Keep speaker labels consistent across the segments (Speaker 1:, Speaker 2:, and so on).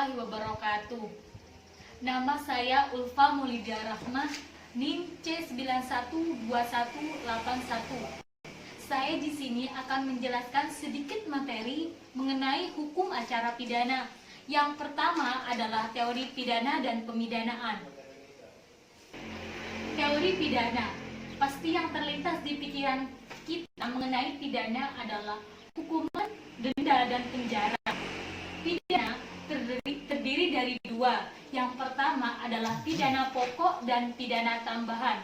Speaker 1: warahmatullahi wabarakatuh. Nama saya Ulfa Maulidia Rahmah, NIM C912181. Saya di sini akan menjelaskan sedikit materi mengenai hukum acara pidana. Yang pertama adalah teori pidana dan pemidanaan. Teori pidana, pasti yang terlintas di pikiran kita mengenai pidana adalah hukuman, denda, dan penjara. Pidana terdiri dari dua. Yang pertama adalah pidana pokok dan pidana tambahan.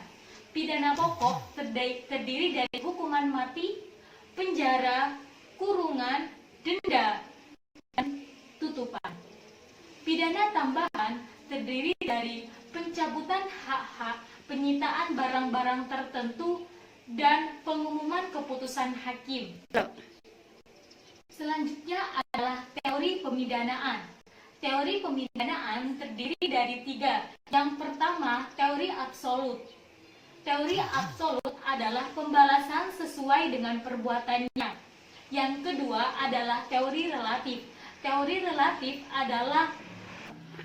Speaker 1: Pidana pokok terdiri dari hukuman mati, penjara, kurungan, denda, dan tutupan. Pidana tambahan terdiri dari pencabutan hak-hak, penyitaan barang-barang tertentu, dan pengumuman keputusan hakim. Selanjutnya adalah teori pemidanaan. Teori pemidanaan terdiri dari tiga. Yang pertama, teori absolut. Teori absolut adalah pembalasan sesuai dengan perbuatannya. Yang kedua adalah teori relatif. Teori relatif adalah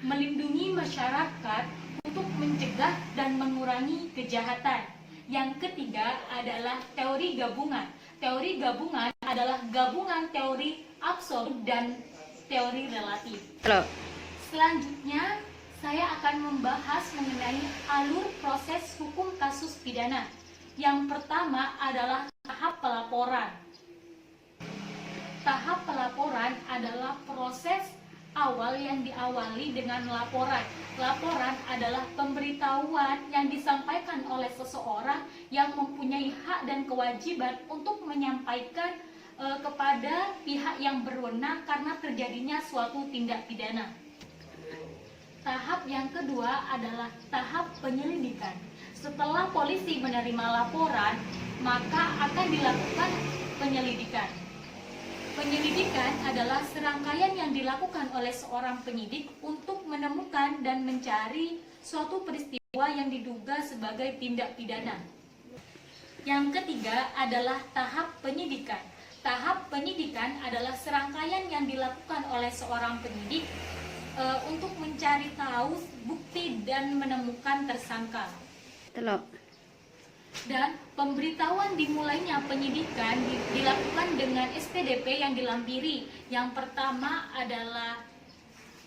Speaker 1: melindungi masyarakat untuk mencegah dan mengurangi kejahatan. Yang ketiga adalah teori gabungan. Teori gabungan adalah gabungan teori absolut dan teori relatif. Selanjutnya, saya akan membahas mengenai alur proses hukum kasus pidana. Yang pertama adalah tahap pelaporan. Tahap pelaporan adalah proses awal yang diawali dengan laporan. Laporan adalah pemberitahuan yang disampaikan oleh seseorang yang mempunyai hak dan kewajiban untuk menyampaikan kepada pihak yang berwenang karena terjadinya suatu tindak pidana. Tahap yang kedua adalah tahap penyelidikan. Setelah polisi menerima laporan, maka akan dilakukan penyelidikan. Penyelidikan adalah serangkaian yang dilakukan oleh seorang penyidik untuk menemukan dan mencari suatu peristiwa yang diduga sebagai tindak pidana. Yang ketiga adalah tahap penyidikan. Tahap penyidikan adalah serangkaian yang dilakukan oleh seorang penyidik untuk mencari tahu bukti dan menemukan tersangka. Dan pemberitahuan dimulainya penyidikan dilakukan dengan SPDP yang dilampiri. Yang pertama adalah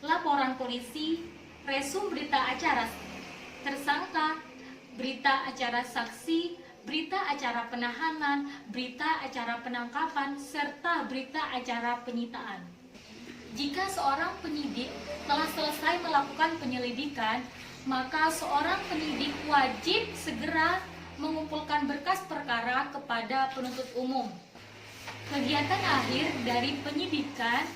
Speaker 1: laporan polisi, resum berita acara tersangka, berita acara saksi, berita acara penahanan, berita acara penangkapan, serta berita acara penyitaan. Jika seorang penyidik telah selesai melakukan penyelidikan, maka seorang penyidik wajib segera mengumpulkan berkas perkara kepada penuntut umum. Kegiatan akhir dari penyidikan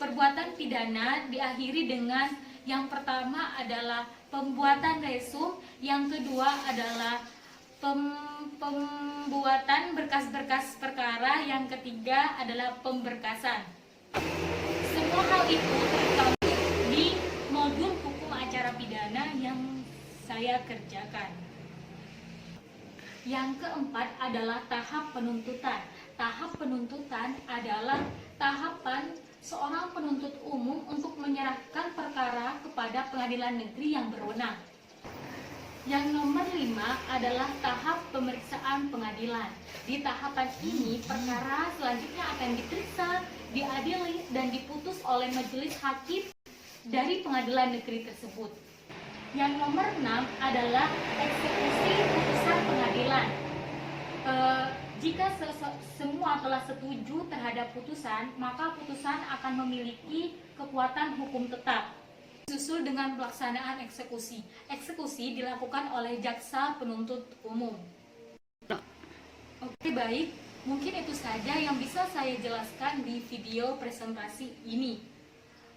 Speaker 1: perbuatan pidana diakhiri dengan yang pertama adalah pembuatan resum, yang kedua adalah pembuatan berkas-berkas perkara, yang ketiga adalah pemberkasan. Semua hal itu tercantum di modul hukum acara pidana yang saya kerjakan. Yang keempat adalah tahap penuntutan. Tahap penuntutan adalah tahapan seorang penuntut umum untuk menyerahkan perkara kepada pengadilan negeri yang berwenang. Yang nomor 5 adalah tahap pemeriksaan pengadilan. Di tahapan ini, perkara selanjutnya akan diperiksa, diadili, dan diputus oleh majelis hakim dari pengadilan negeri tersebut. Yang nomor 6 adalah eksekusi putusan pengadilan. Jika semua telah setuju terhadap putusan, maka putusan akan memiliki kekuatan hukum tetap. Disusul dengan pelaksanaan eksekusi. Eksekusi dilakukan oleh jaksa penuntut umum. Oke, baik. Mungkin itu saja yang bisa saya jelaskan di video presentasi ini.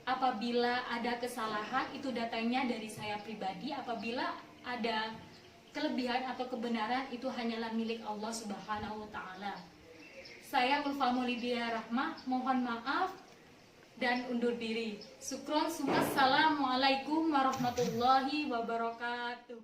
Speaker 1: Apabila ada kesalahan, itu datanya dari saya pribadi. Apabila ada kelebihan atau kebenaran, itu hanyalah milik Allah Subhanahu wa Ta'ala. Saya Ulfa Maulidia Rahmah, mohon maaf dan undur diri. Syukron, assalamualaikum warahmatullahi wabarakatuh.